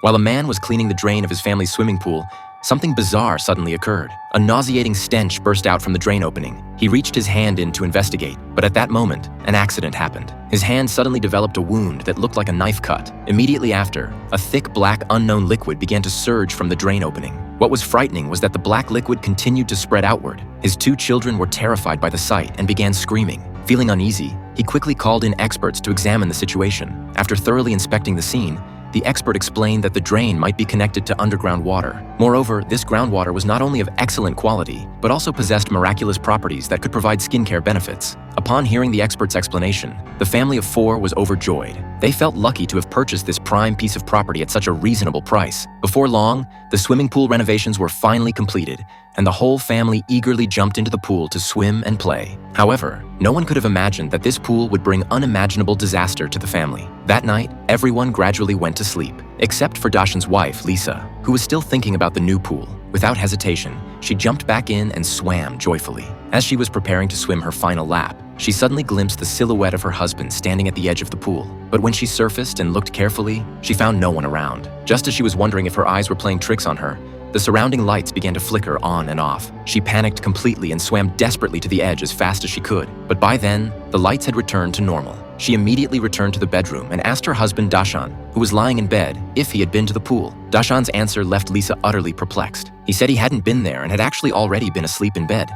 While a man was cleaning the drain of his family's swimming pool, something bizarre suddenly occurred. A nauseating stench burst out from the drain opening. He reached his hand in to investigate, but at that moment, an accident happened. His hand suddenly developed a wound that looked like a knife cut. Immediately after, a thick black unknown liquid began to surge from the drain opening. What was frightening was that the black liquid continued to spread outward. His two children were terrified by the sight and began screaming. Feeling uneasy, he quickly called in experts to examine the situation. After thoroughly inspecting the scene, the expert explained that the drain might be connected to underground water. Moreover, this groundwater was not only of excellent quality, but also possessed miraculous properties that could provide skincare benefits. Upon hearing the expert's explanation, the family of 4 was overjoyed. They felt lucky to have purchased this prime piece of property at such a reasonable price. Before long, the swimming pool renovations were finally completed, and the whole family eagerly jumped into the pool to swim and play. However, no one could have imagined that this pool would bring unimaginable disaster to the family. That night, everyone gradually went to sleep, except for Dashan's wife, Lisa, who was still thinking about the new pool. Without hesitation, she jumped back in and swam joyfully. As she was preparing to swim her final lap, she suddenly glimpsed the silhouette of her husband standing at the edge of the pool. But when she surfaced and looked carefully, she found no one around. Just as she was wondering if her eyes were playing tricks on her, the surrounding lights began to flicker on and off. She panicked completely and swam desperately to the edge as fast as she could. But by then, the lights had returned to normal. She immediately returned to the bedroom and asked her husband Dashan, who was lying in bed, if he had been to the pool. Dashan's answer left Lisa utterly perplexed. He said he hadn't been there and had actually already been asleep in bed.